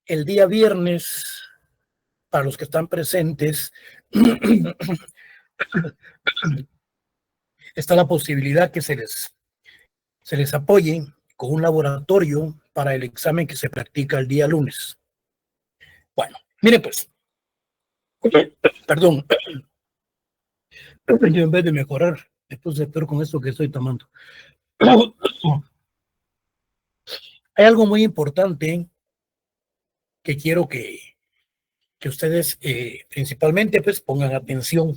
El día viernes, para los que están presentes, está la posibilidad que se les apoye con un laboratorio para el examen que se practica el día lunes. Bueno, mire pues, perdón, yo en vez de mejorar, me puse peor con esto que estoy tomando. Hay algo muy importante que quiero que ustedes principalmente pues pongan atención.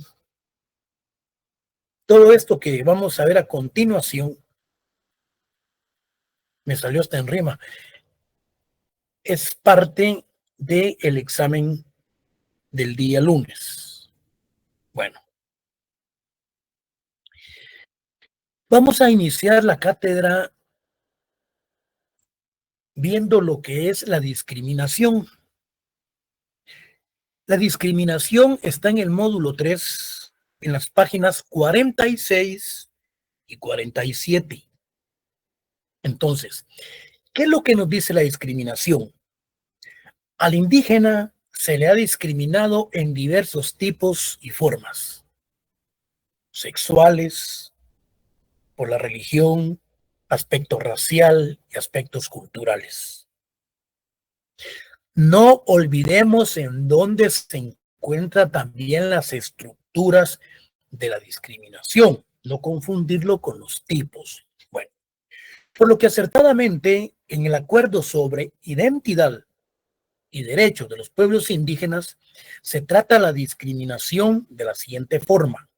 Todo esto que vamos a ver a continuación, me salió hasta en rima, es parte del examen del día lunes. Bueno, vamos a iniciar la cátedra viendo lo que es la discriminación. La discriminación está en el módulo 3, en las páginas 46 y 47. Entonces, ¿qué es lo que nos dice la discriminación? Al indígena se le ha discriminado en diversos tipos y formas: sexuales, por la religión, aspecto racial y aspectos culturales. No olvidemos en dónde se encuentran también las estructuras de la discriminación, no confundirlo con los tipos. Bueno, por lo que acertadamente en el acuerdo sobre identidad y derechos de los pueblos indígenas se trata la discriminación de la siguiente forma.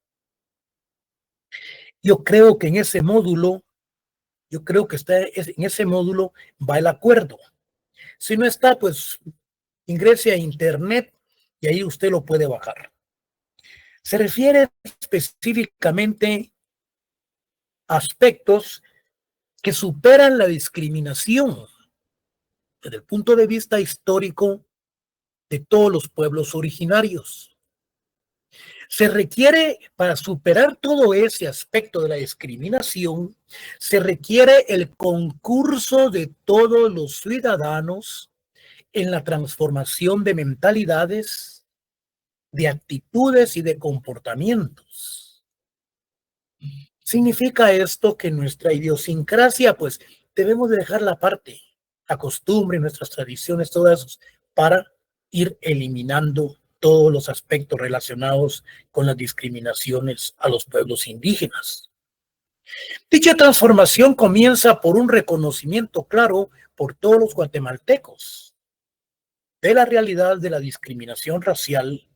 Yo creo que en ese módulo va el acuerdo. Si no está, pues ingrese a internet y ahí usted lo puede bajar. Se refiere específicamente a aspectos que superan la discriminación desde el punto de vista histórico de todos los pueblos originarios. Se requiere, para superar todo ese aspecto de la discriminación, se requiere el concurso de todos los ciudadanos en la transformación de mentalidades, de actitudes y de comportamientos. ¿Significa esto que nuestra idiosincrasia, pues, debemos de dejar la parte, la costumbre, nuestras tradiciones, todo eso, para ir eliminando todos los aspectos relacionados con las discriminaciones a los pueblos indígenas? Dicha transformación comienza por un reconocimiento claro por todos los guatemaltecos de la realidad de la discriminación racial,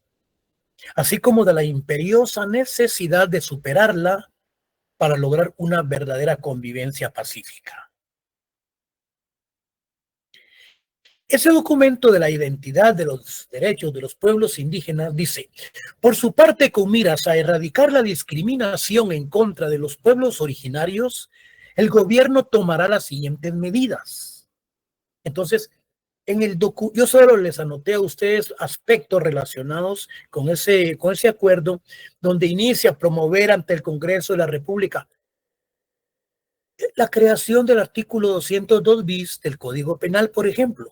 así como de la imperiosa necesidad de superarla para lograr una verdadera convivencia pacífica. Ese documento de la identidad de los derechos de los pueblos indígenas dice: por su parte, con miras a erradicar la discriminación en contra de los pueblos originarios, el gobierno tomará las siguientes medidas. Entonces, yo solo les anoté a ustedes aspectos relacionados con ese acuerdo, donde inicia a promover ante el Congreso de la República la creación del artículo 202 bis del Código Penal, por ejemplo.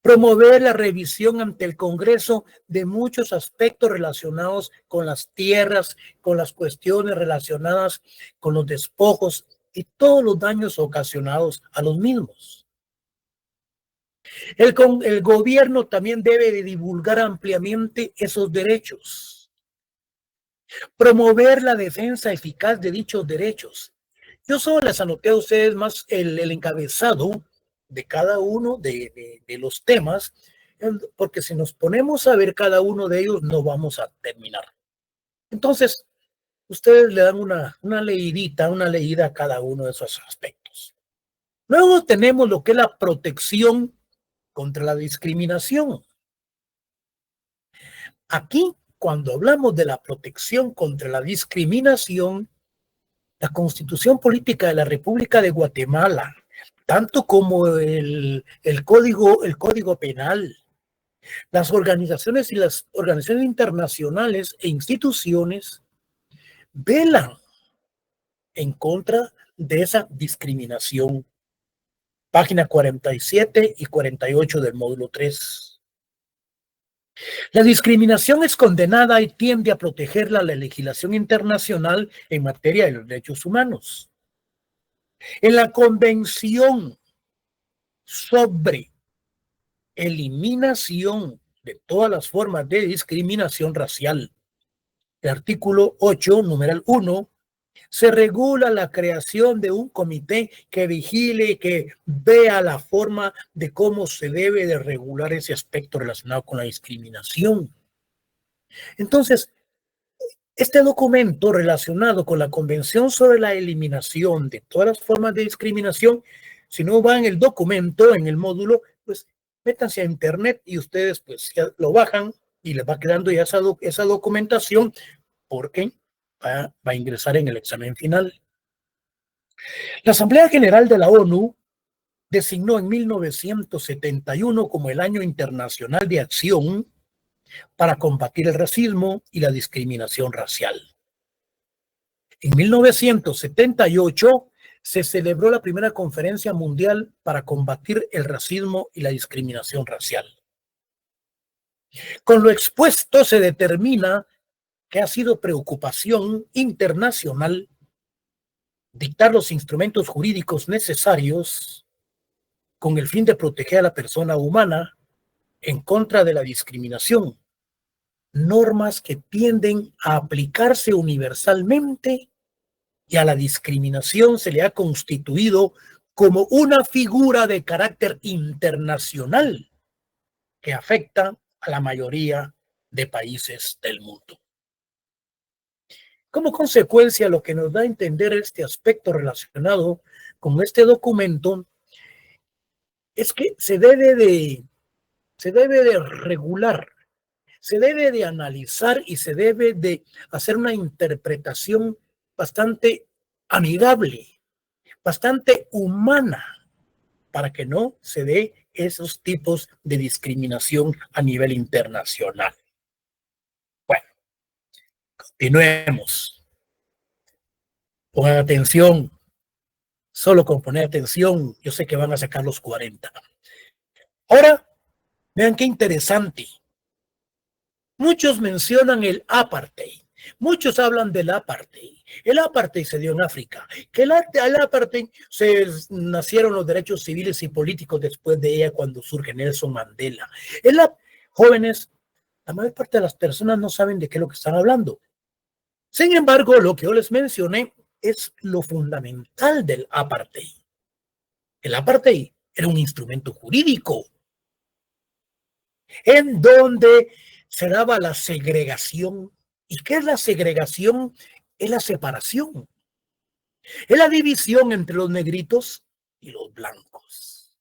Promover la revisión ante el Congreso de muchos aspectos relacionados con las tierras, con las cuestiones relacionadas con los despojos y todos los daños ocasionados a los mismos. El gobierno también debe de divulgar ampliamente esos derechos. Promover la defensa eficaz de dichos derechos. Yo solo les anoté a ustedes más el encabezado de cada uno de los temas, porque si nos ponemos a ver cada uno de ellos no vamos a terminar. Entonces, ustedes le dan una leída a cada uno de esos aspectos. Luego tenemos lo que es la protección contra la discriminación. Aquí, cuando hablamos de la protección contra la discriminación, la Constitución Política de la República de Guatemala, tanto como el Código Penal, las organizaciones internacionales e instituciones velan en contra de esa discriminación. página 47 y 48 del módulo 3. La discriminación es condenada y tiende a protegerla la legislación internacional en materia de los derechos humanos. En la Convención sobre Eliminación de todas las formas de discriminación racial, el artículo 8, numeral 1, se regula la creación de un comité que vigile y que vea la forma de cómo se debe de regular ese aspecto relacionado con la discriminación. Entonces, este documento relacionado con la Convención sobre la Eliminación de todas las formas de discriminación, si no va en el documento, en el módulo, pues métanse a internet y ustedes pues ya lo bajan y les va quedando ya esa documentación porque va a ingresar en el examen final. La Asamblea General de la ONU designó en 1971 como el Año Internacional de Acción para combatir el racismo y la discriminación racial. En 1978 se celebró la primera conferencia mundial para combatir el racismo y la discriminación racial. Con lo expuesto se determina que ha sido preocupación internacional dictar los instrumentos jurídicos necesarios con el fin de proteger a la persona humana en contra de la discriminación, normas que tienden a aplicarse universalmente y a la discriminación se le ha constituido como una figura de carácter internacional que afecta a la mayoría de países del mundo. Como consecuencia, lo que nos da a entender este aspecto relacionado con este documento es que se debe de regular, se debe de analizar y se debe de hacer una interpretación bastante amigable, bastante humana, para que no se dé esos tipos de discriminación a nivel internacional. Bueno, continuemos. Pongan atención. Solo con poner atención, yo sé que van a sacar los 40. Ahora, vean qué interesante. Muchos mencionan el apartheid. Muchos hablan del apartheid. El apartheid se dio en África. Que el apartheid nacieron los derechos civiles y políticos después de ella cuando surge Nelson Mandela. Jóvenes, la mayor parte de las personas no saben de qué es lo que están hablando. Sin embargo, lo que yo les mencioné es lo fundamental del apartheid. El apartheid era un instrumento jurídico en donde se daba la segregación. ¿Y qué es la segregación? Es la separación. Es la división entre los negritos y los blancos.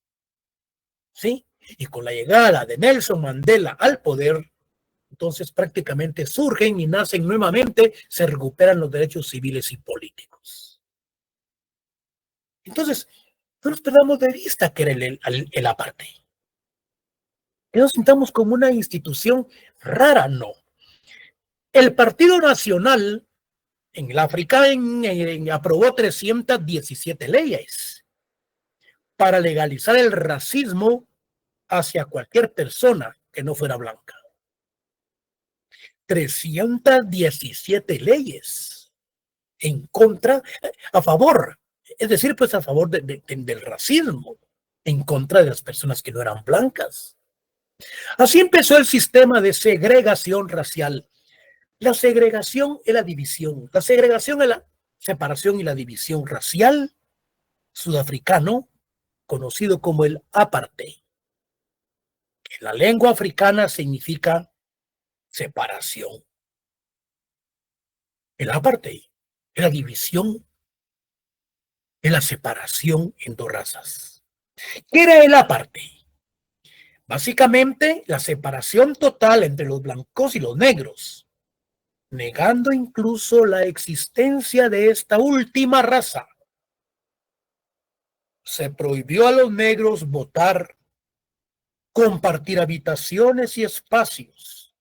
¿Sí? Y con la llegada de Nelson Mandela al poder, entonces prácticamente surgen y nacen nuevamente, se recuperan los derechos civiles y políticos. Entonces, no nos perdamos de vista que era el apartheid. Que nos sintamos como una institución rara, no. El Partido Nacional en el África aprobó 317 leyes para legalizar el racismo hacia cualquier persona que no fuera blanca. 317 leyes en contra, a favor, es decir, pues a favor del racismo, en contra de las personas que no eran blancas. Así empezó el sistema de segregación racial. La segregación es la división. La segregación es la separación y la división racial sudafricano, conocido como el apartheid. En la lengua africana significa separación. El apartheid es la división, es la separación en dos razas. ¿Qué era el apartheid? Básicamente, la separación total entre los blancos y los negros, negando incluso la existencia de esta última raza. Se prohibió a los negros votar, compartir habitaciones y espacios,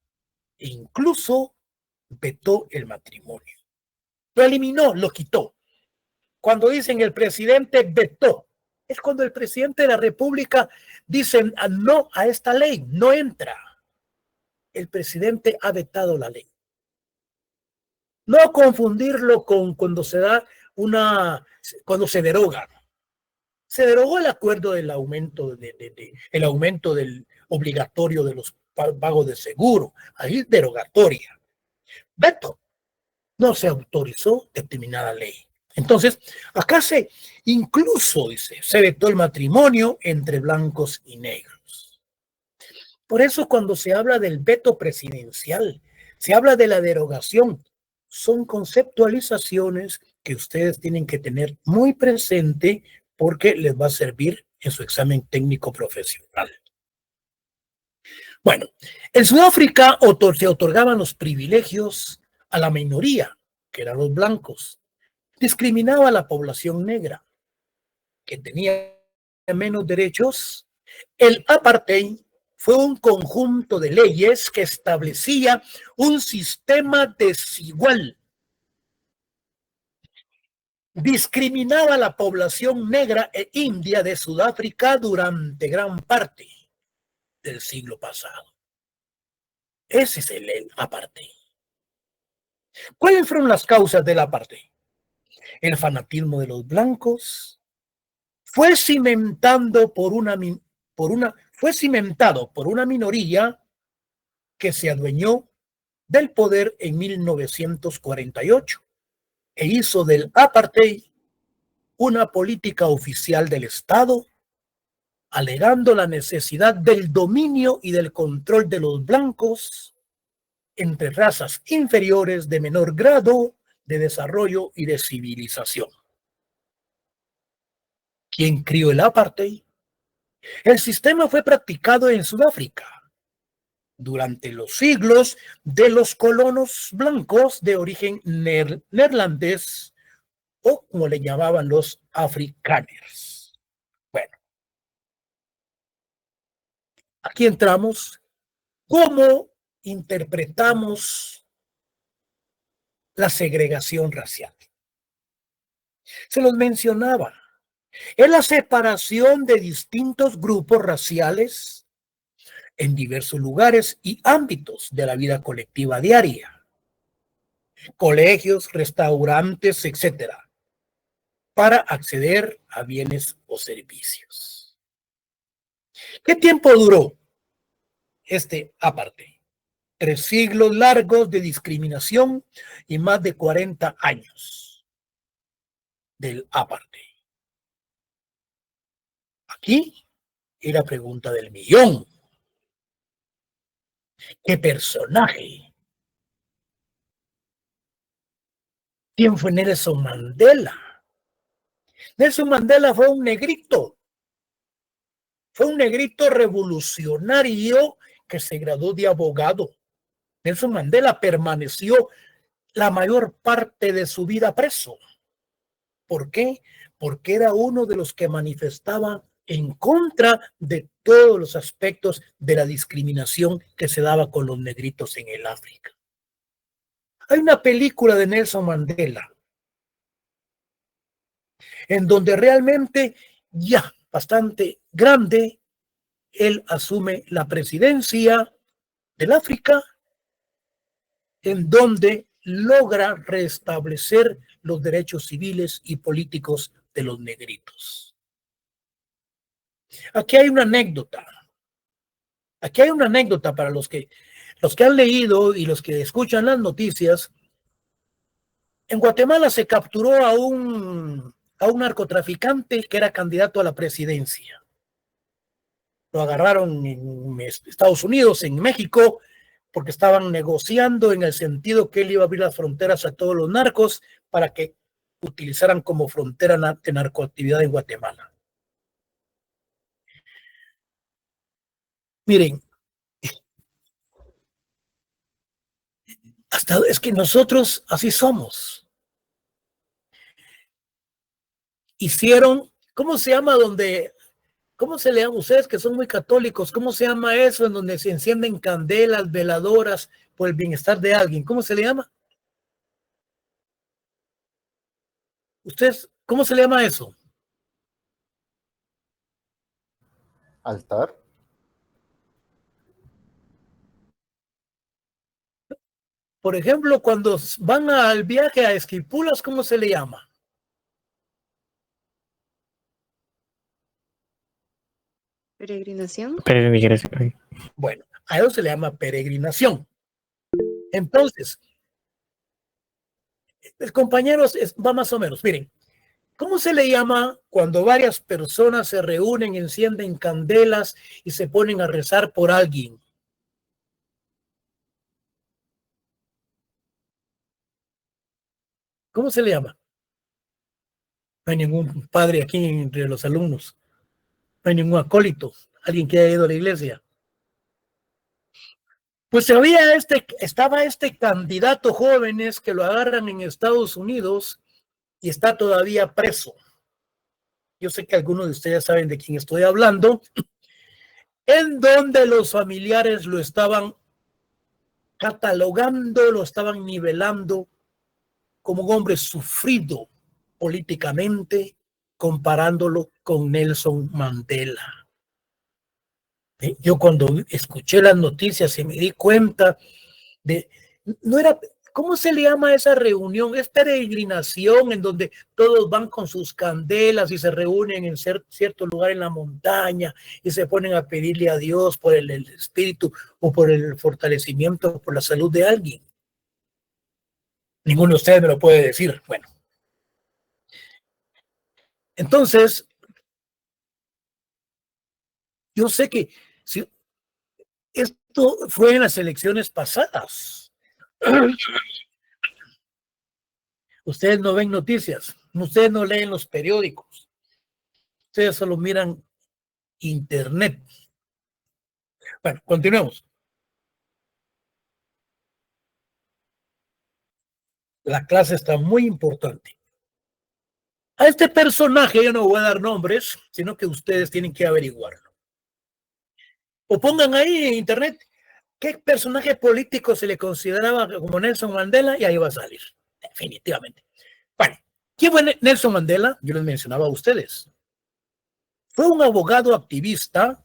e incluso vetó el matrimonio. Lo eliminó, lo quitó. Cuando dicen el presidente vetó, Es cuando el presidente de la República dice no a esta ley, no entra. El presidente ha vetado la ley. No confundirlo con cuando se da cuando se deroga. Se derogó el acuerdo del aumento, el aumento del obligatorio de los pagos de seguro. Ahí derogatoria. Veto. No se autorizó determinada ley. Entonces, acá incluso dice, se vetó el matrimonio entre blancos y negros. Por eso cuando se habla del veto presidencial, se habla de la derogación, son conceptualizaciones que ustedes tienen que tener muy presente porque les va a servir en su examen técnico profesional. Bueno, en Sudáfrica se otorgaban los privilegios a la minoría, que eran los blancos. Discriminaba a la población negra, que tenía menos derechos. El apartheid fue un conjunto de leyes que establecía un sistema desigual. Discriminaba a la población negra e india de Sudáfrica durante gran parte del siglo pasado. Ese es el apartheid. ¿Cuáles fueron las causas del apartheid? El fanatismo de los blancos fue cimentado por una minoría que se adueñó del poder en 1948 e hizo del apartheid una política oficial del Estado, alegando la necesidad del dominio y del control de los blancos entre razas inferiores de menor grado de desarrollo y de civilización. ¿Quién crió el apartheid? El sistema fue practicado en Sudáfrica durante los siglos de los colonos blancos de origen neerlandés o como le llamaban los afrikaners. Bueno, aquí entramos. ¿Cómo interpretamos la segregación racial? Se los mencionaba. Es la separación de distintos grupos raciales en diversos lugares y ámbitos de la vida colectiva diaria. Colegios, restaurantes, etcétera, para acceder a bienes o servicios. ¿Qué tiempo duró este apartheid? 3 siglos largos de discriminación y más de 40 años del apartheid. Aquí es la pregunta del millón. ¿Qué personaje? ¿Quién fue Nelson Mandela? Nelson Mandela fue un negrito revolucionario que se graduó de abogado. Nelson Mandela permaneció la mayor parte de su vida preso. ¿Por qué? Porque era uno de los que manifestaba en contra de todos los aspectos de la discriminación que se daba con los negritos en el África. Hay una película de Nelson Mandela en donde realmente ya bastante grande, él asume la presidencia del África, en donde logra restablecer los derechos civiles y políticos de los negritos. Aquí hay una anécdota. Aquí hay una anécdota para los que han leído y los que escuchan las noticias. En Guatemala se capturó a un narcotraficante que era candidato a la presidencia. Lo agarraron en Estados Unidos, en México, porque estaban negociando en el sentido que él iba a abrir las fronteras a todos los narcos para que utilizaran como frontera de narcoactividad en Guatemala. Miren, es que nosotros así somos. Hicieron, ¿cómo se llama cómo se le llama a ustedes que son muy católicos? ¿Cómo se llama eso en donde se encienden candelas, veladoras por el bienestar de alguien? ¿Cómo se le llama? ¿Ustedes, cómo se le llama eso? altar. Por ejemplo, cuando van al viaje a Esquipulas, ¿cómo se le llama? Peregrinación. Peregrinación. Bueno, a eso se le llama peregrinación. Entonces, compañeros, va más o menos. Miren, ¿cómo se le llama cuando varias personas se reúnen, encienden candelas y se ponen a rezar por alguien? ¿Cómo se le llama? No hay ningún padre aquí entre los alumnos. No hay ningún acólito, alguien que haya ido a la iglesia. Pues estaba este candidato jóvenes que lo agarran en Estados Unidos y está todavía preso. Yo sé que algunos de ustedes saben de quién estoy hablando, en donde los familiares lo estaban catalogando, lo estaban nivelando como un hombre sufrido políticamente, comparándolo con Nelson Mandela. Yo cuando escuché las noticias y me di cuenta de, no era, ¿cómo se le llama a esa reunión? Es peregrinación en donde todos van con sus candelas y se reúnen en cierto lugar en la montaña y se ponen a pedirle a Dios por el espíritu o por el fortalecimiento, por la salud de alguien. Ninguno de ustedes me lo puede decir. Bueno, entonces, yo sé que si esto fue en las elecciones pasadas. Ustedes no ven noticias, ustedes no leen los periódicos, ustedes solo miran internet. Bueno, continuemos. La clase está muy importante. A este personaje yo no voy a dar nombres, sino que ustedes tienen que averiguarlo. O pongan ahí en internet qué personaje político se le consideraba como Nelson Mandela y ahí va a salir, definitivamente. Bueno, ¿quién fue Nelson Mandela? Yo les mencionaba a ustedes. Fue un abogado activista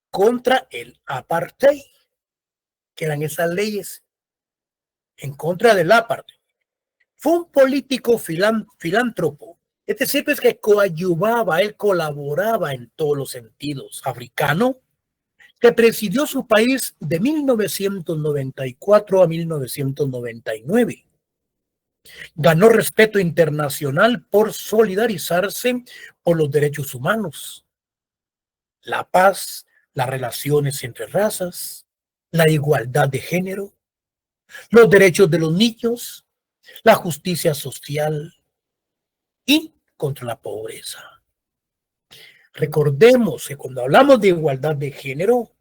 contra el apartheid, que eran esas leyes en contra del apartheid. Fue un político filántropo, es decir, pues que coadyuvaba, él colaboraba en todos los sentidos, africano, que presidió su país de 1994 a 1999. Ganó respeto internacional por solidarizarse por los derechos humanos, la paz, las relaciones entre razas, la igualdad de género, los derechos de los niños, la justicia social y contra la pobreza. Recordemos que cuando hablamos de igualdad de género,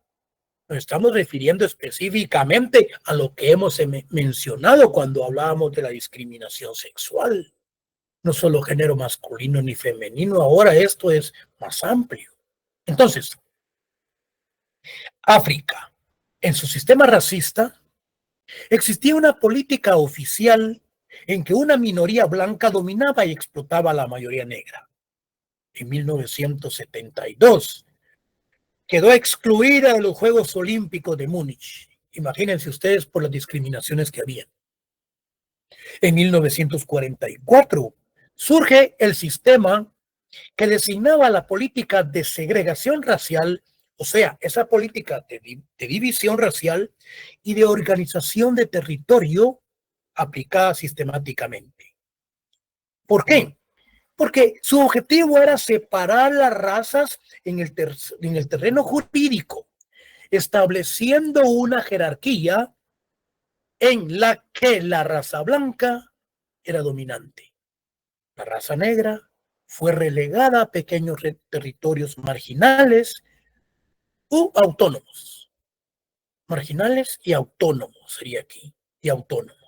nos estamos refiriendo específicamente a lo que hemos mencionado cuando hablábamos de la discriminación sexual. No solo género masculino ni femenino, ahora esto es más amplio. Entonces, África, en su sistema racista, existía una política oficial en que una minoría blanca dominaba y explotaba a la mayoría negra. En 1972 quedó excluida de los Juegos Olímpicos de Múnich. Imagínense ustedes por las discriminaciones que había. En 1944 surge el sistema que designaba la política de segregación racial, o sea, esa política de división racial y de organización de territorio aplicada sistemáticamente. ¿Por qué? Porque su objetivo era separar las razas en el terreno jurídico, estableciendo una jerarquía en la que la raza blanca era dominante. La raza negra fue relegada a pequeños territorios marginales u autónomos. Marginales y autónomos sería aquí, y autónomos.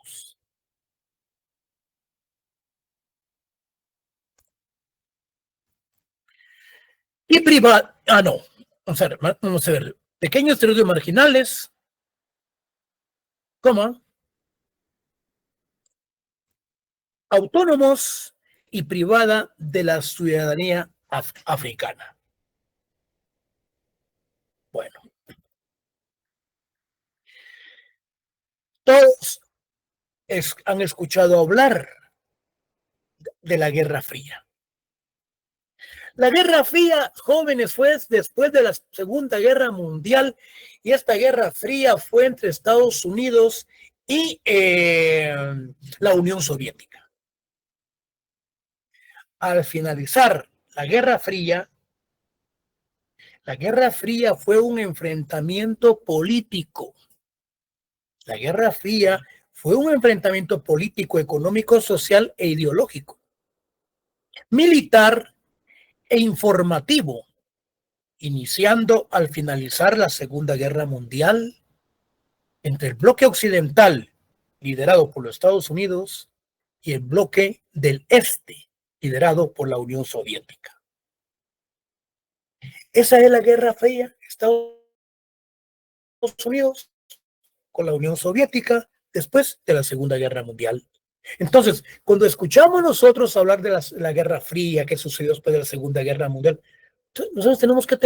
Y privado, no, vamos a ver, pequeños territorios marginales, ¿cómo? Autónomos y privada de la ciudadanía africana. Bueno, todos han escuchado hablar de la Guerra Fría. La Guerra Fría, jóvenes, fue después de la Segunda Guerra Mundial, y esta Guerra Fría fue entre Estados Unidos y la Unión Soviética. Al finalizar la Guerra Fría fue un enfrentamiento político. La Guerra Fría fue un enfrentamiento político, económico, social e ideológico, militar e informativo, iniciando al finalizar la Segunda Guerra Mundial entre el bloque occidental, liderado por los Estados Unidos, y el bloque del este, liderado por la Unión Soviética. Esa es la Guerra Fría, Estados Unidos con la Unión Soviética después de la Segunda Guerra Mundial. Entonces, cuando escuchamos nosotros hablar de la Guerra Fría que sucedió después de la Segunda Guerra Mundial, nosotros tenemos que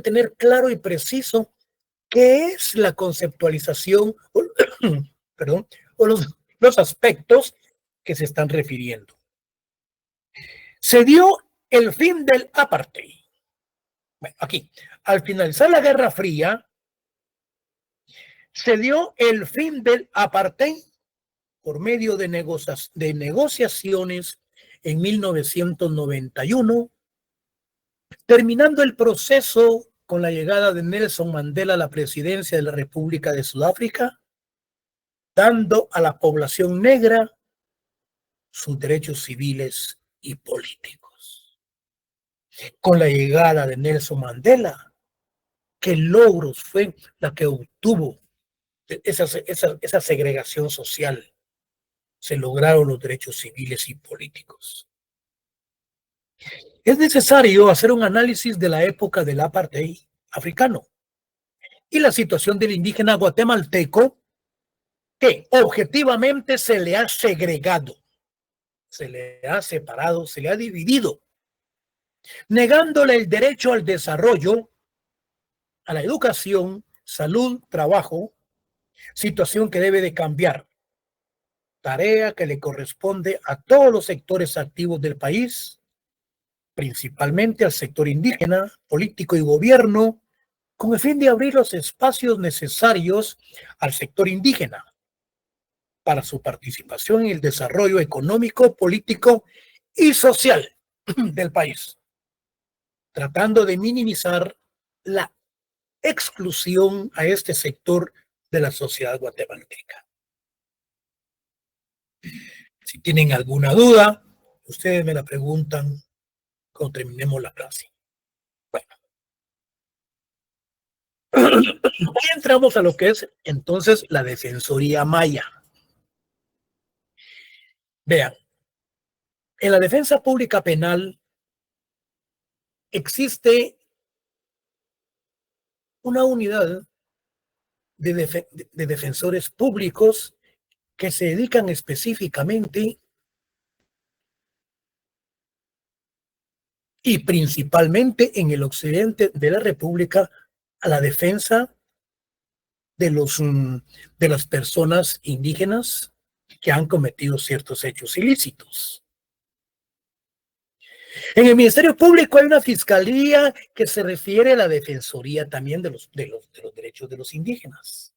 tener claro y preciso qué es la conceptualización, perdón, o los aspectos que se están refiriendo. Se dio el fin del apartheid. Bueno, aquí, al finalizar la Guerra Fría, se dio el fin del apartheid por medio de negociaciones en 1991, terminando el proceso con la llegada de Nelson Mandela a la presidencia de la República de Sudáfrica, dando a la población negra sus derechos civiles y políticos. Con la llegada de Nelson Mandela, ¿qué logros fue la que obtuvo esa segregación social? Se lograron los derechos civiles y políticos. Es necesario hacer un análisis de la época del apartheid africano y la situación del indígena guatemalteco, que objetivamente se le ha segregado, se le ha separado, se le ha dividido, negándole el derecho al desarrollo, a la educación, salud, trabajo, situación que debe de cambiar, tarea que le corresponde a todos los sectores activos del país, principalmente al sector indígena, político y gobierno, con el fin de abrir los espacios necesarios al sector indígena para su participación en el desarrollo económico, político y social del país, tratando de minimizar la exclusión a este sector de la sociedad guatemalteca. Si tienen alguna duda, ustedes me la preguntan cuando terminemos la clase. Bueno, hoy entramos a lo que es entonces la Defensoría Maya. Vean, en la defensa pública penal existe una unidad de defensores públicos que se dedican específicamente y principalmente en el occidente de la República a la defensa de las personas indígenas que han cometido ciertos hechos ilícitos. En el Ministerio Público hay una fiscalía que se refiere a la defensoría también de los derechos de los indígenas.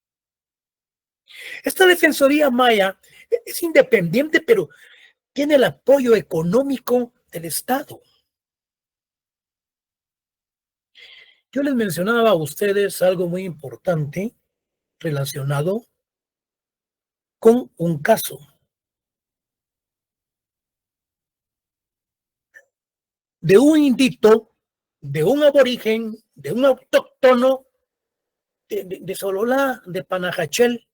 Esta Defensoría Maya es independiente, pero tiene el apoyo económico del Estado. Yo les mencionaba a ustedes algo muy importante relacionado con un caso de un indito, de un aborigen, de un autóctono de Sololá, de Panajachel.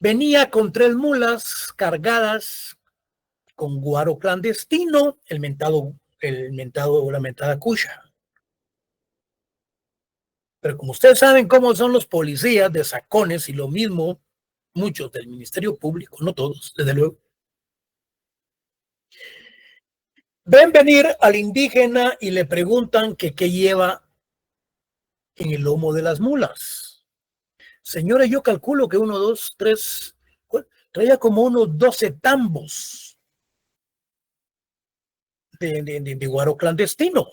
Venía con 3 mulas cargadas con guaro clandestino, la mentada cucha. Pero como ustedes saben cómo son los policías de sacones, y lo mismo muchos del Ministerio Público, no todos, desde luego, Ven venir al indígena y le preguntan que qué lleva en el lomo de las mulas. Señores, yo calculo que 1, 2, 3, traía como unos 12 tambos de guaro clandestino.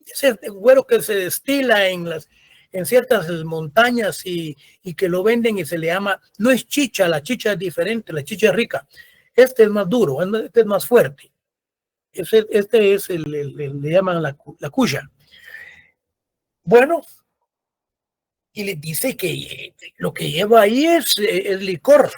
Ese güero que se destila en ciertas montañas y que lo venden y se le llama, no es chicha, la chicha es diferente, la chicha es rica. Este es más duro, este es más fuerte. Este es le llaman la cuya. Bueno, y le dice que lo que lleva ahí es licor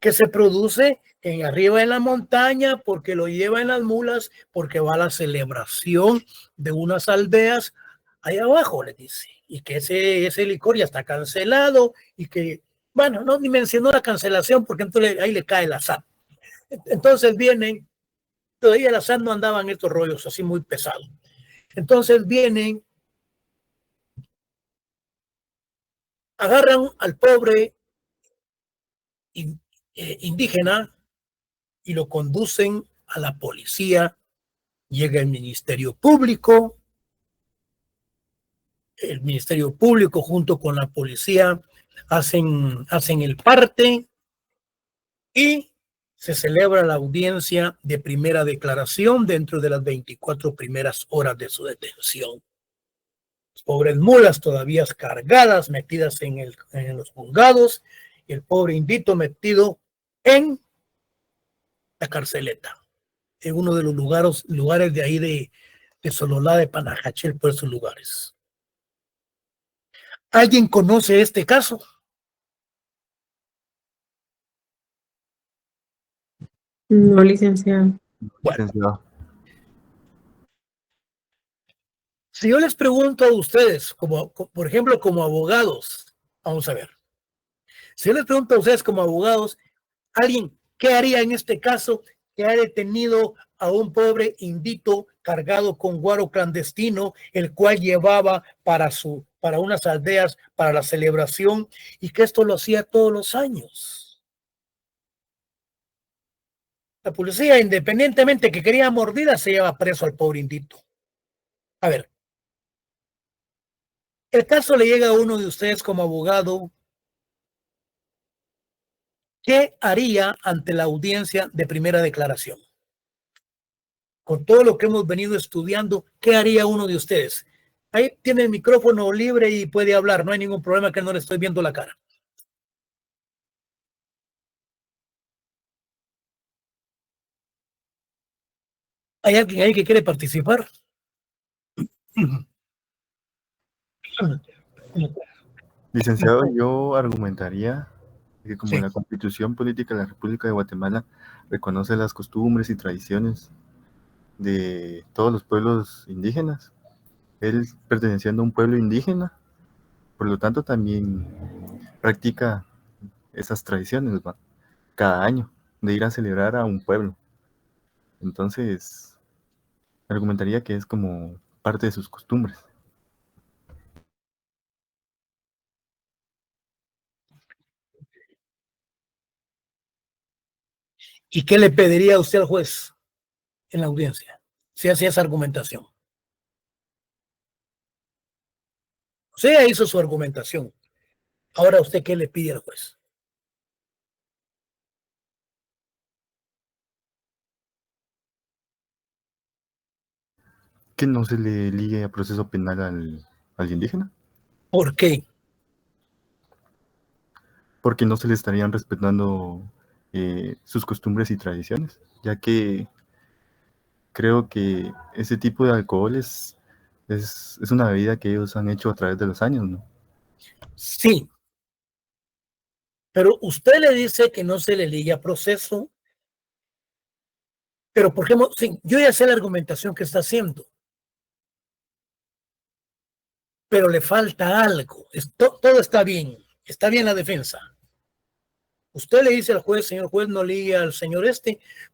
que se produce arriba en la montaña porque lo lleva en las mulas, porque va a la celebración de unas aldeas ahí abajo, le dice, y que ese licor ya está cancelado y que, bueno, no ni mencionó la cancelación porque entonces ahí le cae el azar. Entonces vienen, todavía el azar no andaban estos rollos así muy pesados. Entonces vienen, agarran al pobre indígena y lo conducen a la policía. Llega el Ministerio Público junto con la policía hacen el parte y se celebra la audiencia de primera declaración dentro de las 24 primeras horas de su detención. Las pobres mulas todavía cargadas, metidas en los juzgados, y el pobre indito metido en la carceleta, en uno de los lugares de ahí de Sololá, de Panajachel, por esos lugares. ¿Alguien conoce este caso? No, licenciado. Bueno, si yo les pregunto a ustedes, por ejemplo, como abogados, vamos a ver, si yo les pregunto a ustedes como abogados, alguien, ¿qué haría en este caso que ha detenido a un pobre indito cargado con guaro clandestino, el cual llevaba para unas aldeas, para la celebración, y que esto lo hacía todos los años? La policía, independientemente que quería mordida, se lleva preso al pobre indito. A ver, el caso le llega a uno de ustedes como abogado. ¿Qué haría ante la audiencia de primera declaración? Con todo lo que hemos venido estudiando, ¿qué haría uno de ustedes? Ahí tiene el micrófono libre y puede hablar, no hay ningún problema que no le estoy viendo la cara. ¿Hay alguien ahí que quiere participar? Licenciado, yo argumentaría que como Sí. la Constitución Política de la República de Guatemala reconoce las costumbres y tradiciones de todos los pueblos indígenas, él perteneciendo a un pueblo indígena, por lo tanto también practica esas tradiciones, ¿va? Cada año, de ir a celebrar a un pueblo. Entonces, argumentaría que es como parte de sus costumbres. ¿Y qué le pediría a usted al juez en la audiencia si hacía esa argumentación? Usted hizo su argumentación. Ahora, ¿usted qué le pide al juez? Que no se le ligue a proceso penal al indígena, ¿Por qué? porque no se le estarían respetando sus costumbres y tradiciones, ya que creo que ese tipo de alcohol es una bebida que ellos han hecho a través de los años, ¿no? Sí, pero usted le dice que no se le ligue a proceso, pero por ejemplo, sí, yo ya sé la argumentación que está haciendo, pero le falta algo. Todo está bien la defensa. Usted le dice al juez, señor juez, no ligue al señor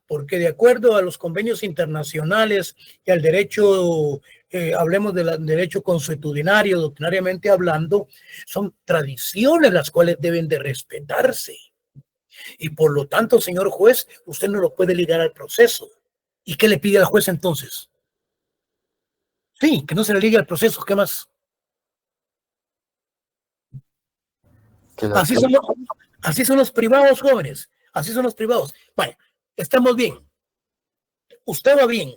porque de acuerdo a los convenios internacionales y al derecho, hablemos del derecho consuetudinario, doctrinariamente hablando, son tradiciones las cuales deben de respetarse. Y por lo tanto, señor juez, usted no lo puede ligar al proceso. ¿Y qué le pide al juez entonces? Sí, que no se le ligue al proceso. ¿Qué más? Que la Así son, así son los privados, jóvenes. Así son los privados. Bueno, estamos bien. Usted va bien.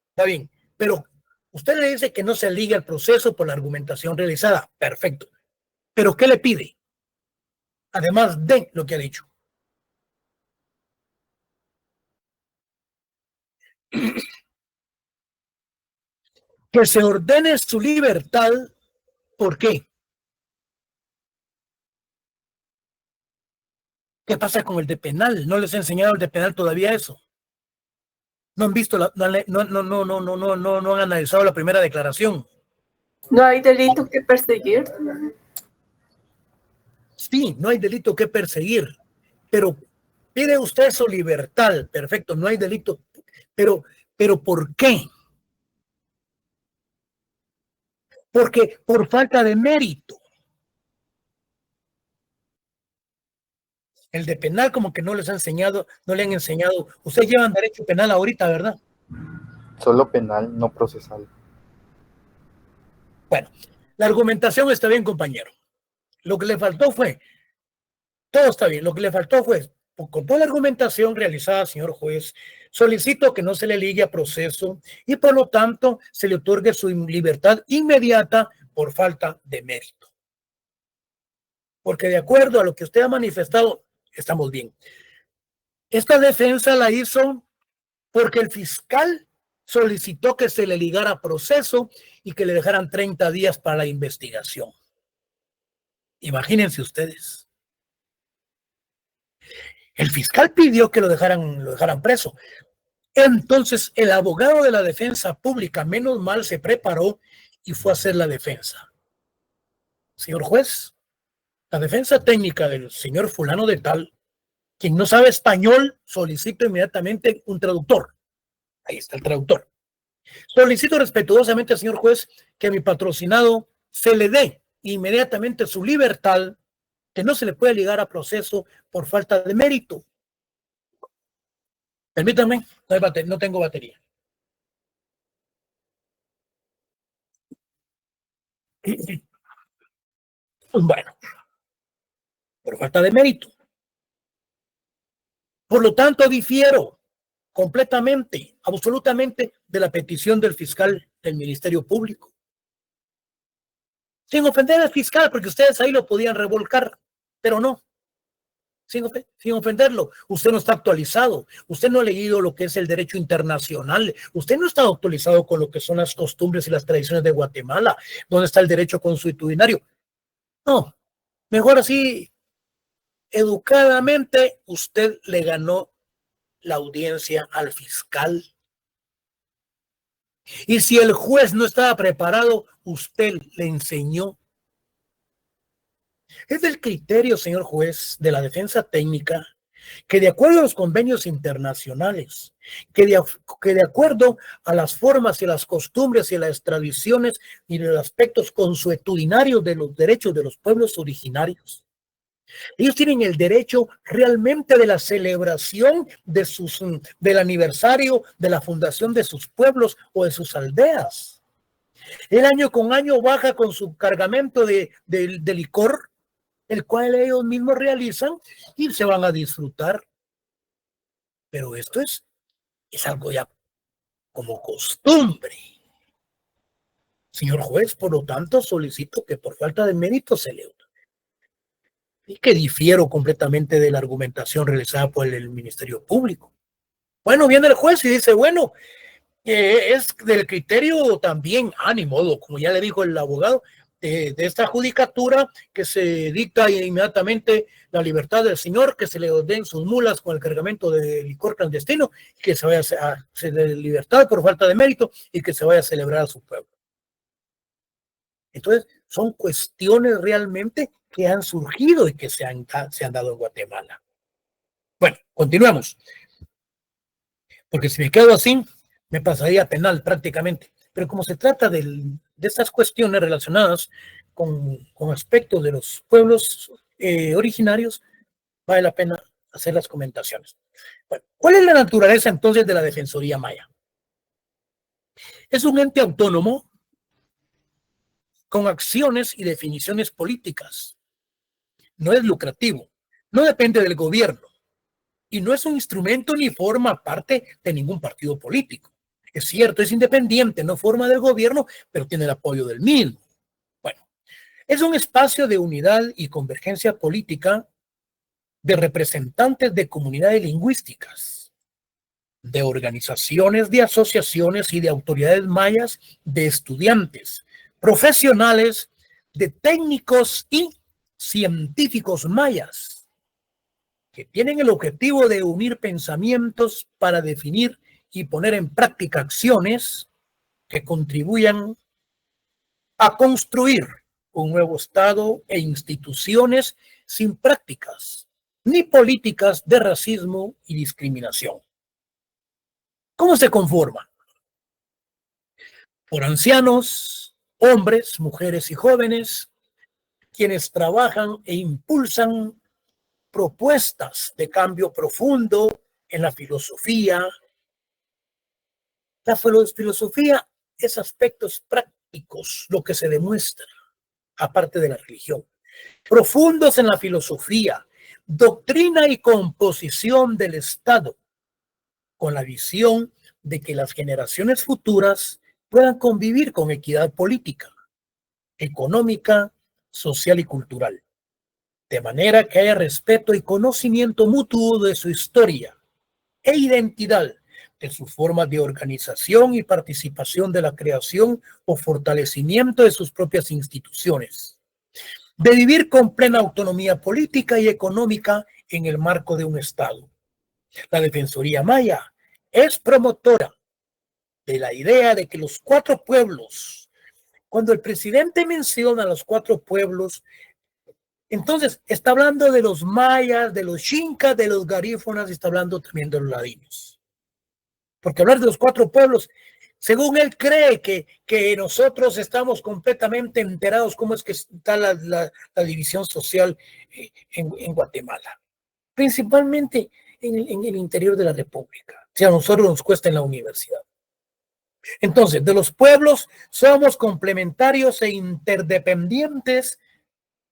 Está bien. Pero usted le dice que no se ligue al proceso por la argumentación realizada. Perfecto. ¿Pero qué le pide? Además de lo que ha dicho. Que se ordene su libertad. ¿Por qué? ¿Qué pasa con el de penal? ¿No les he enseñado el de penal todavía eso? ¿No han visto, no han analizado la primera declaración? No hay delito que perseguir. Sí, no hay delito que perseguir, pero pide usted su libertad. Perfecto, no hay delito. Pero ¿por qué? Porque por falta de mérito. El de penal como que no les ha enseñado, no le han enseñado. Ustedes llevan derecho penal ahorita, ¿verdad? solo penal, no procesal. Bueno, la argumentación está bien, compañero. Lo que le faltó fue, todo está bien, lo que le faltó fue, con toda la argumentación realizada, señor juez, solicito que no se le ligue a proceso y por lo tanto se le otorgue su libertad inmediata por falta de mérito. Porque de acuerdo a lo que usted ha manifestado, estamos bien. Esta defensa la hizo porque el fiscal solicitó que se le ligara a proceso y que le dejaran 30 días para la investigación. Imagínense ustedes. El fiscal pidió que lo dejaran preso. Entonces, el abogado de la defensa pública, menos mal, se preparó y fue a hacer la defensa. Señor juez, la defensa técnica del señor fulano de tal, quien no sabe español, solicito inmediatamente un traductor. Ahí está el traductor. Solicito respetuosamente, señor juez, que a mi patrocinado se le dé inmediatamente su libertad, que no se le puede ligar a proceso por falta de mérito. Permítanme, no tengo batería. Bueno, por falta de mérito. Por lo tanto, difiero completamente, absolutamente de la petición del fiscal del Ministerio Público. Sin ofender al fiscal, porque ustedes ahí lo podían revolcar, pero no. Sin ofenderlo, usted no está actualizado, usted no ha leído lo que es el derecho internacional, usted no está actualizado con lo que son las costumbres y las tradiciones de Guatemala, donde está el derecho consuetudinario. No, mejor así, educadamente, usted le ganó la audiencia al fiscal. Y si el juez no estaba preparado, usted le enseñó. Es del criterio, señor juez, de la defensa técnica, que de acuerdo a los convenios internacionales, que de acuerdo a las formas y las costumbres y las tradiciones y los aspectos consuetudinarios de los derechos de los pueblos originarios, ellos tienen el derecho realmente de la celebración del aniversario de la fundación de sus pueblos o de sus aldeas. El año con año baja con su cargamento de licor, el cual ellos mismos realizan y se van a disfrutar. Pero esto es algo ya como costumbre. Señor juez, por lo tanto, solicito que por falta de mérito se le y que difiero completamente de la argumentación realizada por el Ministerio Público. Bueno, viene el juez y dice, bueno, es del criterio también, ni modo, como ya le dijo el abogado, de esta judicatura que se dicta inmediatamente la libertad del señor, que se le den sus mulas con el cargamento de licor clandestino, que se vaya a hacer libertad por falta de mérito y que se vaya a celebrar a su pueblo. Entonces, son cuestiones realmente que han surgido y que se han dado en Guatemala. Bueno, continuamos. Porque si me quedo así, me pasaría penal prácticamente. Pero como se trata de estas cuestiones relacionadas con aspectos de los pueblos originarios, vale la pena hacer las comentaciones. Bueno, ¿cuál es la naturaleza entonces de la Defensoría Maya? Es un ente autónomo con acciones y definiciones políticas. No es lucrativo, no depende del gobierno y no es un instrumento ni forma parte de ningún partido político. Es cierto, es independiente, no forma del gobierno, pero tiene el apoyo del mismo. Bueno, es un espacio de unidad y convergencia política de representantes de comunidades lingüísticas, de organizaciones, de asociaciones y de autoridades mayas, de estudiantes, profesionales, de técnicos y científicos mayas, que tienen el objetivo de unir pensamientos para definir y poner en práctica acciones que contribuyan a construir un nuevo Estado e instituciones sin prácticas ni políticas de racismo y discriminación. ¿Cómo se conforma? Por ancianos, hombres, mujeres y jóvenes, quienes trabajan e impulsan propuestas de cambio profundo en la filosofía. La filosofía es aspectos prácticos, lo que se demuestra, aparte de la religión. Profundos en la filosofía, doctrina y composición del Estado, con la visión de que las generaciones futuras puedan convivir con equidad política, económica, social y cultural, de manera que haya respeto y conocimiento mutuo de su historia e identidad, de sus formas de organización y participación de la creación o fortalecimiento de sus propias instituciones, de vivir con plena autonomía política y económica en el marco de un Estado. La Defensoría Maya es promotora de la idea de que los 4 pueblos, cuando el presidente menciona los 4 pueblos, entonces está hablando de los mayas, de los xincas, de los garífonas, y está hablando también de los ladinos. Porque hablar de los 4 pueblos, según él cree que nosotros estamos completamente enterados cómo es que está la división social en Guatemala, principalmente en el interior de la República. Si a nosotros nos cuesta en la universidad. Entonces, de los pueblos somos complementarios e interdependientes,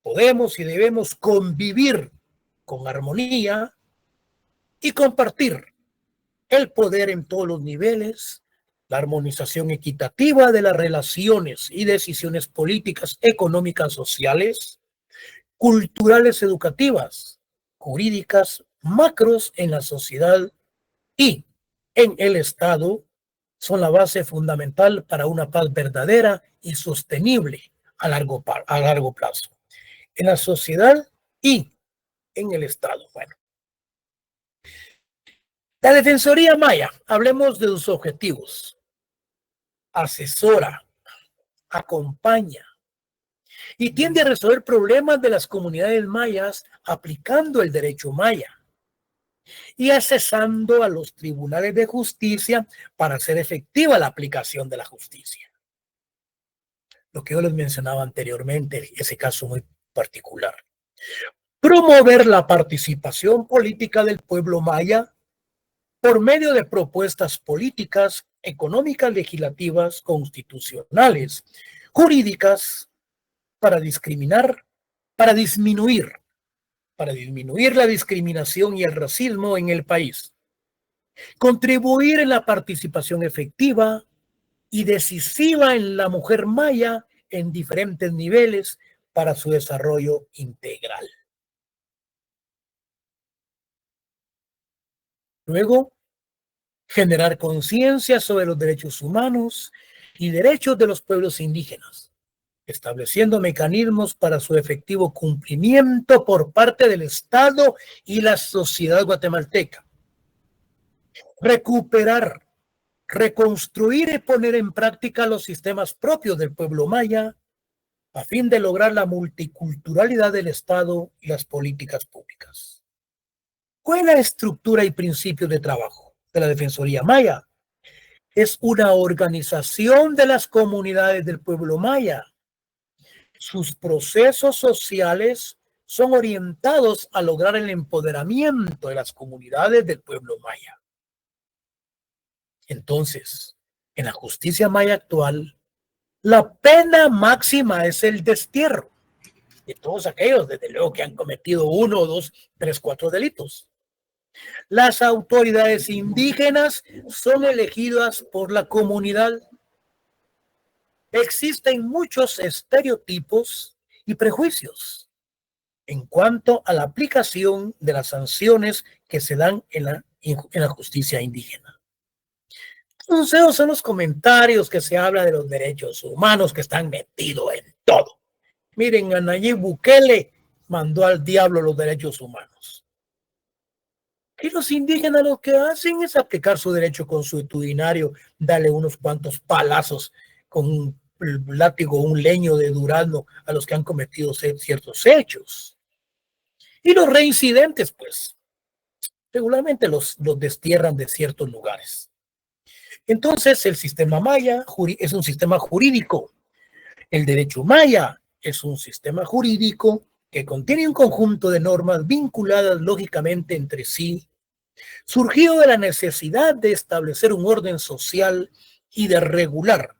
podemos y debemos convivir con armonía y compartir el poder en todos los niveles, la armonización equitativa de las relaciones y decisiones políticas, económicas, sociales, culturales, educativas, jurídicas, macros en la sociedad y en el Estado, son la base fundamental para una paz verdadera y sostenible a largo plazo. En la sociedad y en el Estado. Bueno, la Defensoría Maya, hablemos de sus objetivos. Asesora, acompaña y tiende a resolver problemas de las comunidades mayas aplicando el derecho maya y accesando a los tribunales de justicia para hacer efectiva la aplicación de la justicia. Lo que yo les mencionaba anteriormente, ese caso muy particular. Promover la participación política del pueblo maya por medio de propuestas políticas, económicas, legislativas, constitucionales, jurídicas, para disminuir la discriminación y el racismo en el país. Contribuir en la participación efectiva y decisiva en la mujer maya en diferentes niveles para su desarrollo integral. Luego, generar conciencia sobre los derechos humanos y derechos de los pueblos indígenas, estableciendo mecanismos para su efectivo cumplimiento por parte del Estado y la sociedad guatemalteca. Recuperar, reconstruir y poner en práctica los sistemas propios del pueblo maya a fin de lograr la multiculturalidad del Estado y las políticas públicas. ¿Cuál es la estructura y principio de trabajo de la Defensoría Maya? Es una organización de las comunidades del pueblo maya, sus procesos sociales, son orientados a lograr el empoderamiento de las comunidades del pueblo maya. Entonces, en la justicia maya actual, la pena máxima es el destierro de todos aquellos, desde luego, que han cometido 1, 2, 3, 4 delitos. Las autoridades indígenas son elegidas por la comunidad. Existen muchos estereotipos y prejuicios en cuanto a la aplicación de las sanciones que se dan en la justicia indígena. Entonces, esos son los comentarios que se habla de los derechos humanos que están metidos en todo. Miren, a Nayib Bukele mandó al diablo los derechos humanos. Y los indígenas lo que hacen es aplicar su derecho consuetudinario, darle unos cuantos palazos con un látigo, un leño de durazno a los que han cometido ciertos hechos. Y los reincidentes, pues, regularmente los destierran de ciertos lugares. Entonces, el sistema maya es un sistema jurídico. El derecho maya es un sistema jurídico que contiene un conjunto de normas vinculadas lógicamente entre sí, surgido de la necesidad de establecer un orden social y de regular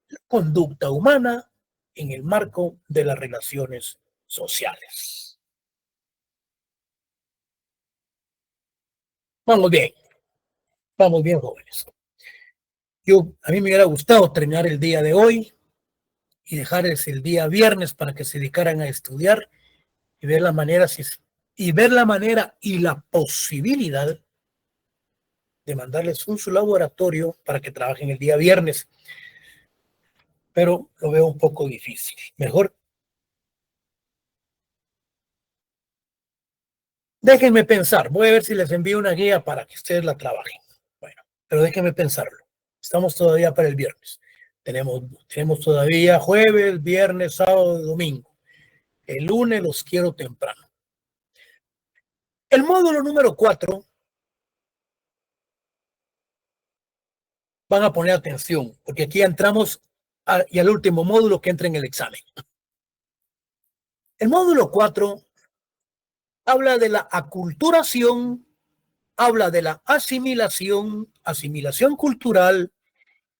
la conducta humana en el marco de las relaciones sociales. Vamos bien, jóvenes. A mí me hubiera gustado terminar el día de hoy y dejarles el día viernes para que se dedicaran a estudiar y ver la manera y la posibilidad de mandarles su laboratorio para que trabajen el día viernes. Pero lo veo un poco difícil. Mejor déjenme pensar. Voy a ver si les envío una guía para que ustedes la trabajen. Bueno, pero déjenme pensarlo. Estamos todavía para el viernes. Tenemos todavía jueves, viernes, sábado y domingo. El lunes los quiero temprano. El módulo número 4, van a poner atención, porque aquí entramos al último módulo que entra en el examen. El módulo 4 habla de la aculturación, habla de la asimilación cultural,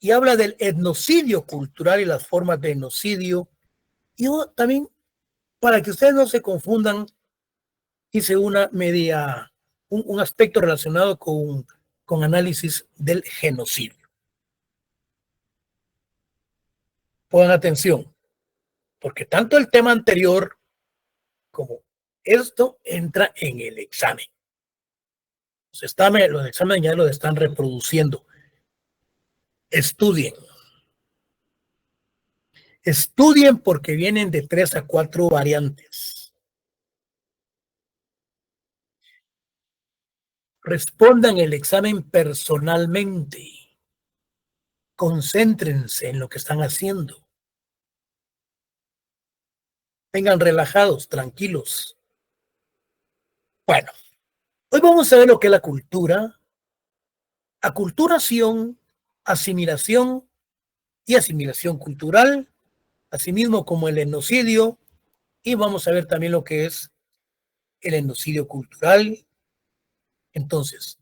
y habla del etnocidio cultural y las formas de etnocidio. Y yo también, para que ustedes no se confundan, hice un aspecto relacionado con análisis del genocidio. Pongan atención, porque tanto el tema anterior como esto entra en el examen. Los exámenes ya lo están reproduciendo. Estudien porque vienen de 3 a 4 variantes. Respondan el examen personalmente. Concéntrense en lo que están haciendo. Vengan relajados, tranquilos. Bueno, hoy vamos a ver lo que es la cultura, aculturación, asimilación y asimilación cultural, asimismo como el etnocidio, y vamos a ver también lo que es el etnocidio cultural. Entonces,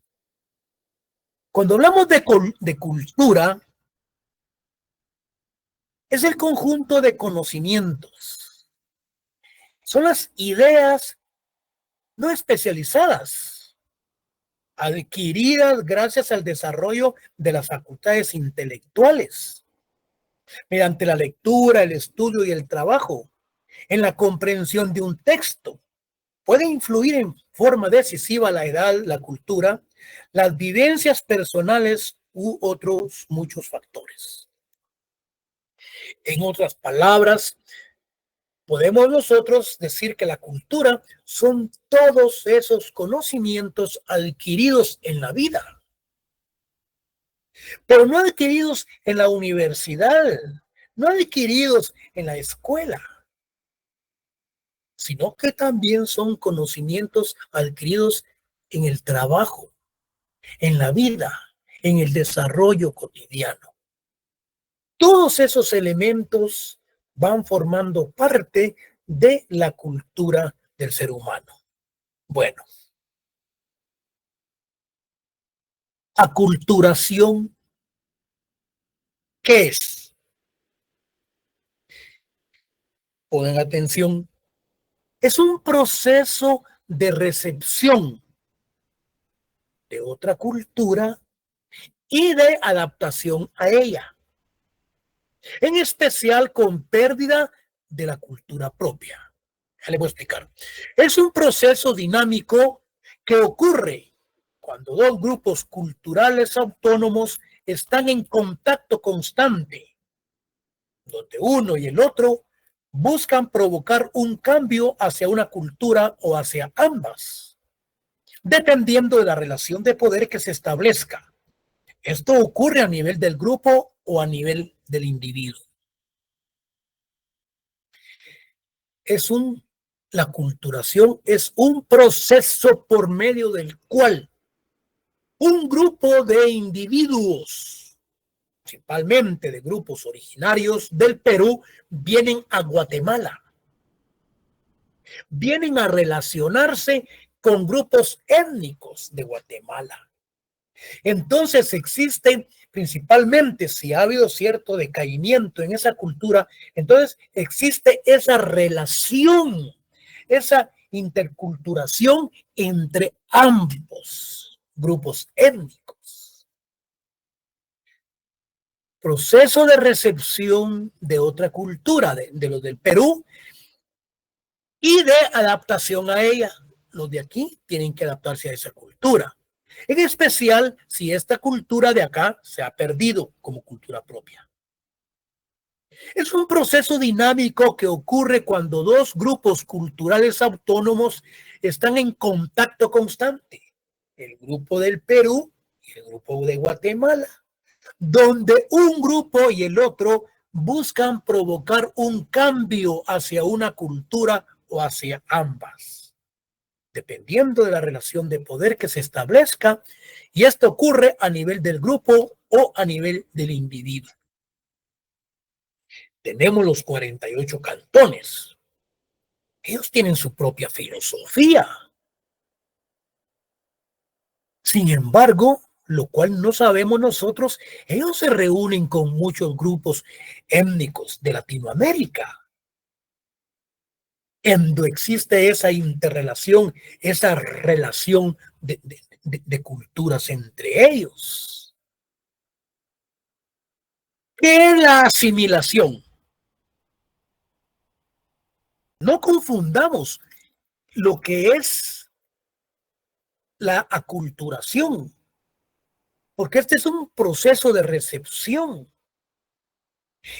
cuando hablamos de cultura, es el conjunto de conocimientos. Son las ideas no especializadas, adquiridas gracias al desarrollo de las facultades intelectuales, mediante la lectura, el estudio y el trabajo, en la comprensión de un texto. Puede influir en forma decisiva la edad, la cultura, las vivencias personales u otros muchos factores. En otras palabras, podemos nosotros decir que la cultura son todos esos conocimientos adquiridos en la vida, pero no adquiridos en la universidad, no adquiridos en la escuela, sino que también son conocimientos adquiridos en el trabajo, en la vida, en el desarrollo cotidiano. Todos esos elementos van formando parte de la cultura del ser humano. Bueno, aculturación, ¿qué es? Pongan atención. Es un proceso de recepción de otra cultura y de adaptación a ella, en especial con pérdida de la cultura propia. Ya les voy a explicar. Es un proceso dinámico que ocurre cuando dos grupos culturales autónomos están en contacto constante, donde uno y el otro buscan provocar un cambio hacia una cultura o hacia ambas, dependiendo de la relación de poder que se establezca. Esto ocurre a nivel del grupo o a nivel del individuo. La aculturación es un proceso por medio del cual un grupo de individuos, principalmente de grupos originarios del Perú, vienen a Guatemala. Vienen a relacionarse con grupos étnicos de Guatemala. Entonces existen, principalmente si ha habido cierto decaimiento en esa cultura, entonces existe esa relación, esa interculturación entre ambos grupos étnicos. Proceso de recepción de otra cultura, de los del Perú, y de adaptación a ella. Los de aquí tienen que adaptarse a esa cultura. En especial si esta cultura de acá se ha perdido como cultura propia. Es un proceso dinámico que ocurre cuando dos grupos culturales autónomos están en contacto constante. El grupo del Perú y el grupo de Guatemala, donde un grupo y el otro buscan provocar un cambio hacia una cultura o hacia ambas, dependiendo de la relación de poder que se establezca, y esto ocurre a nivel del grupo o a nivel del individuo. Tenemos los 48 cantones. Ellos tienen su propia filosofía. Sin embargo, lo cual no sabemos nosotros, ellos se reúnen con muchos grupos étnicos de Latinoamérica, cuando existe esa interrelación, esa relación de culturas entre ellos. ¿Qué es la asimilación? No confundamos lo que es la aculturación, porque este es un proceso de recepción.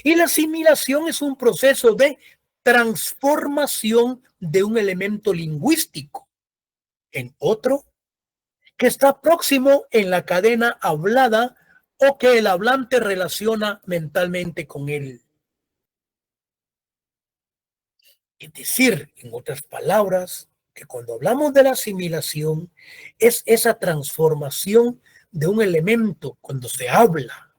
Y la asimilación es un proceso de transformación de un elemento lingüístico en otro que está próximo en la cadena hablada o que el hablante relaciona mentalmente con él. Es decir, en otras palabras, que cuando hablamos de la asimilación es esa transformación de un elemento cuando se habla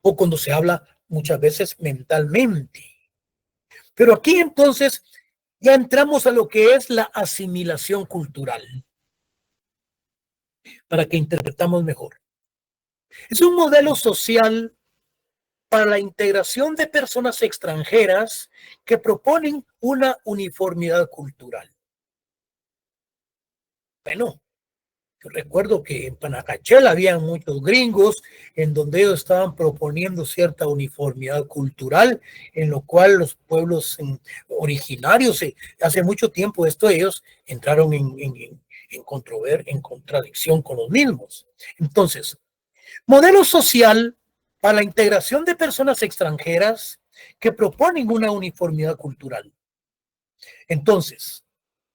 o cuando se habla muchas veces mentalmente. Pero aquí entonces ya entramos a lo que es la asimilación cultural, para que interpretamos mejor. Es un modelo social para la integración de personas extranjeras que proponen una uniformidad cultural. Bueno, yo recuerdo que en Panajachel había muchos gringos en donde ellos estaban proponiendo cierta uniformidad cultural, en lo cual los pueblos originarios, hace mucho tiempo ellos entraron en contradicción con los mismos. Entonces, modelo social para la integración de personas extranjeras que proponen una uniformidad cultural. Entonces,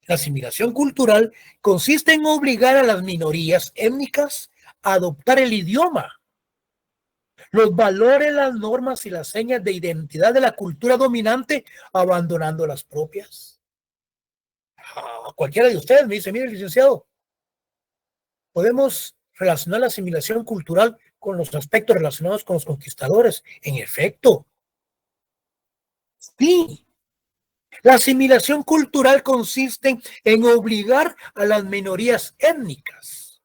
la asimilación cultural consiste en obligar a las minorías étnicas a adoptar el idioma, los valores, las normas y las señas de identidad de la cultura dominante, abandonando las propias. Cualquiera de ustedes me dice, mire, licenciado, podemos relacionar la asimilación cultural con los aspectos relacionados con los conquistadores. En efecto, sí, La asimilación cultural consiste en obligar a las minorías étnicas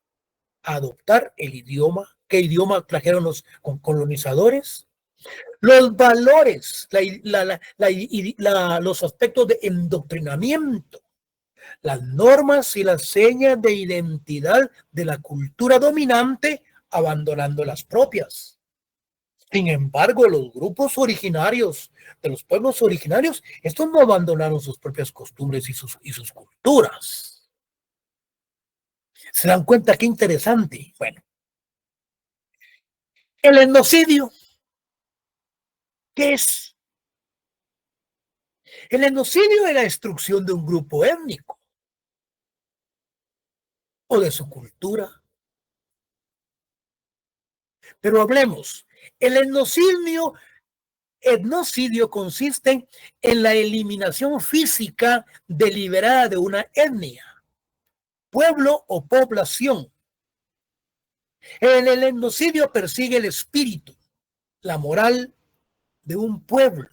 a adoptar el idioma. ¿Qué idioma trajeron los colonizadores? Los valores, los aspectos de endoctrinamiento, las normas y las señas de identidad de la cultura dominante, abandonando las propias. Sin embargo, los grupos originarios de los pueblos originarios, estos no abandonaron sus propias costumbres y sus culturas. ¿Se dan cuenta qué interesante? Bueno, el etnocidio, ¿qué es? El etnocidio es la destrucción de un grupo étnico o de su cultura. Pero hablemos, el etnocidio consiste en la eliminación física deliberada de una etnia, pueblo o población. El etnocidio persigue el espíritu, la moral de un pueblo,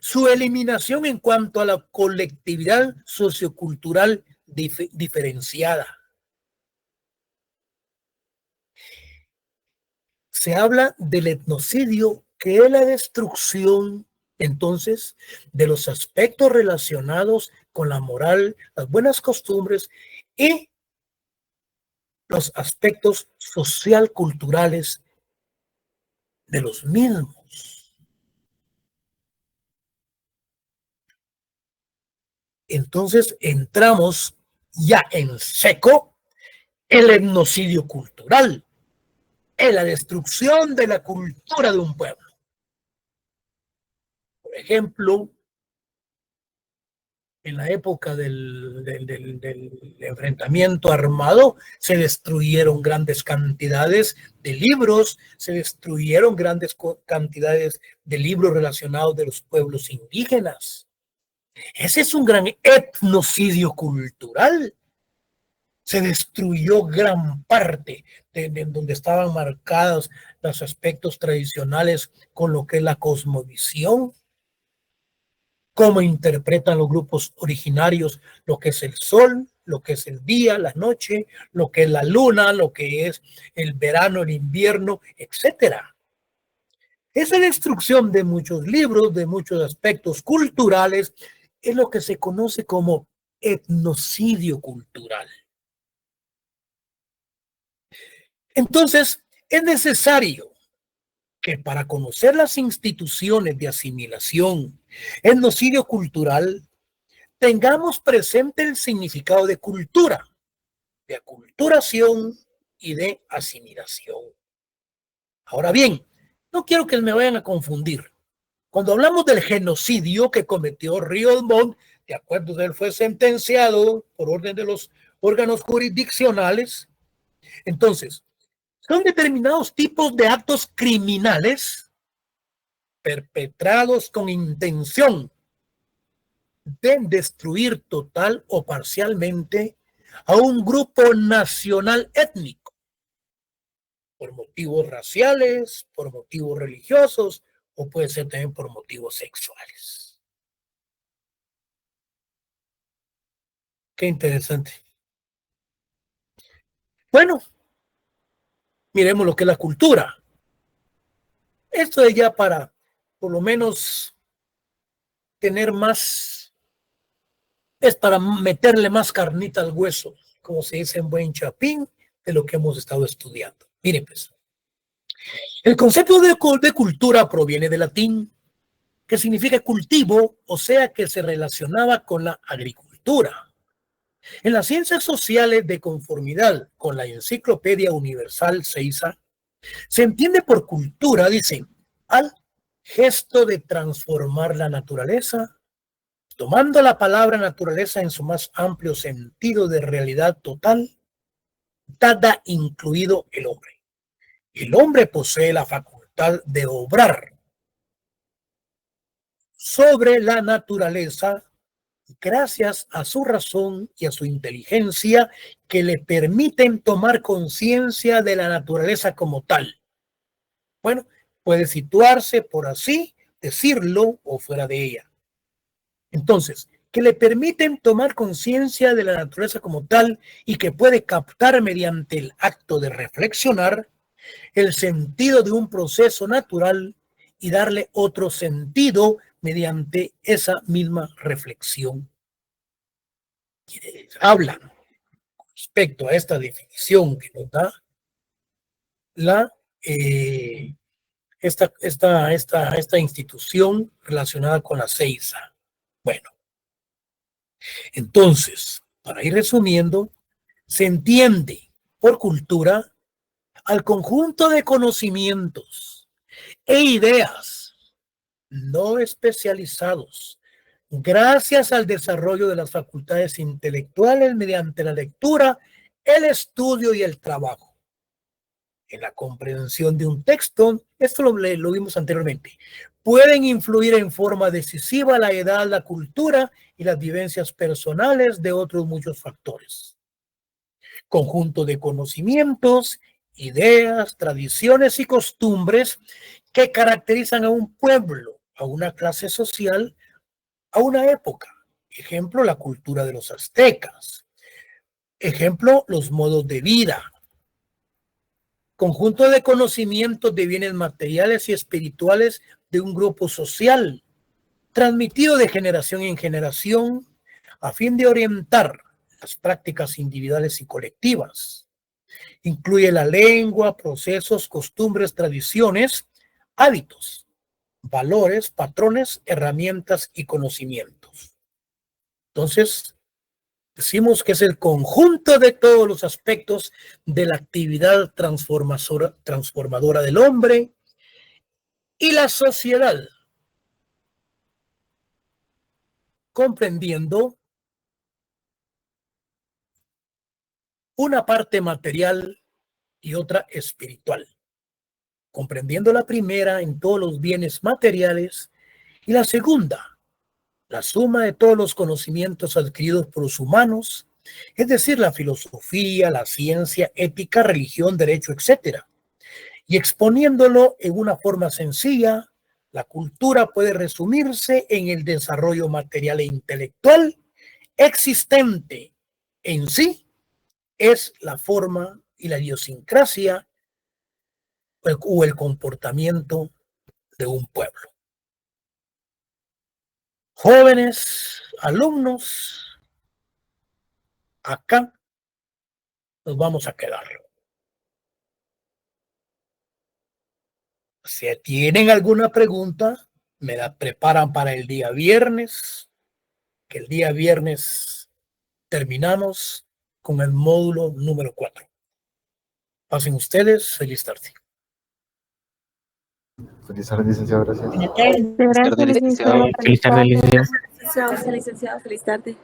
su eliminación en cuanto a la colectividad sociocultural diferenciada. Se habla del etnocidio, que es la destrucción, entonces, de los aspectos relacionados con la moral, las buenas costumbres y los aspectos social-culturales de los mismos. Entonces entramos ya en seco el etnocidio cultural, en la destrucción de la cultura de un pueblo. Por ejemplo, en la época del enfrentamiento armado, se destruyeron grandes cantidades de libros, se destruyeron grandes cantidades de libros relacionados de los pueblos indígenas. Ese es un gran etnocidio cultural. Se destruyó gran parte de donde estaban marcados los aspectos tradicionales con lo que es la cosmovisión, cómo interpretan los grupos originarios lo que es el sol, lo que es el día, la noche, lo que es la luna, lo que es el verano, el invierno, etcétera. Esa destrucción de muchos libros, de muchos aspectos culturales, es lo que se conoce como etnocidio cultural. Entonces, es necesario que para conocer las instituciones de asimilación, etnocidio cultural, tengamos presente el significado de cultura, de aculturación y de asimilación. Ahora bien, no quiero que me vayan a confundir. Cuando hablamos del genocidio que cometió Ríos Montt, de acuerdo a él fue sentenciado por orden de los órganos jurisdiccionales, entonces, son determinados tipos de actos criminales perpetrados con intención de destruir total o parcialmente a un grupo nacional étnico por motivos raciales, por motivos religiosos o puede ser también por motivos sexuales. Qué interesante. Bueno, miremos lo que es la cultura. Esto es ya para, por lo menos, tener más, es para meterle más carnita al hueso, como se dice en buen chapín, de lo que hemos estado estudiando. Miren pues, el concepto de cultura proviene del latín, que significa cultivo, o sea que se relacionaba con la agricultura. En las ciencias sociales, de conformidad con la Enciclopedia Universal Seiza, se entiende por cultura, dice, al gesto de transformar la naturaleza, tomando la palabra naturaleza en su más amplio sentido de realidad total, dada incluido el hombre. El hombre posee la facultad de obrar sobre la naturaleza gracias a su razón y a su inteligencia que le permiten tomar conciencia de la naturaleza como tal. Bueno, puede situarse, por así decirlo, o fuera de ella. Entonces, que le permiten tomar conciencia de la naturaleza como tal y que puede captar mediante el acto de reflexionar el sentido de un proceso natural y darle otro sentido mediante esa misma reflexión. Hablan respecto a esta definición que nos da esta institución relacionada con la CEISA. Bueno, entonces, para ir resumiendo, se entiende por cultura al conjunto de conocimientos e ideas no especializados gracias al desarrollo de las facultades intelectuales mediante la lectura, el estudio y el trabajo. En la comprensión de un texto, esto lo vimos anteriormente, pueden influir en forma decisiva la edad, la cultura y las vivencias personales de otros muchos factores. Conjunto de conocimientos, ideas, tradiciones y costumbres que caracterizan a un pueblo, a una clase social, a una época. Ejemplo, la cultura de los aztecas. Ejemplo, los modos de vida. Conjunto de conocimientos de bienes materiales y espirituales de un grupo social, transmitido de generación en generación a fin de orientar las prácticas individuales y colectivas. Incluye la lengua, procesos, costumbres, tradiciones, hábitos, valores, patrones, herramientas y conocimientos. Entonces, decimos que es el conjunto de todos los aspectos de la actividad transformadora del hombre y la sociedad, comprendiendo una parte material y otra espiritual, comprendiendo la primera en todos los bienes materiales y la segunda, la suma de todos los conocimientos adquiridos por los humanos, es decir, la filosofía, la ciencia, ética, religión, derecho, etc. Y exponiéndolo en una forma sencilla, la cultura puede resumirse en el desarrollo material e intelectual existente en sí. Es la forma y la idiosincrasia o el comportamiento de un pueblo. Jóvenes, alumnos, acá nos vamos a quedar. Si tienen alguna pregunta, me la preparan para el día viernes, que el día viernes terminamos con el módulo número 4. Pasen ustedes, feliz tarde. Feliz tarde, licenciado, gracias. Gracias, licenciado. Feliz tarde, licenciado. Licenciado, feliz tarde.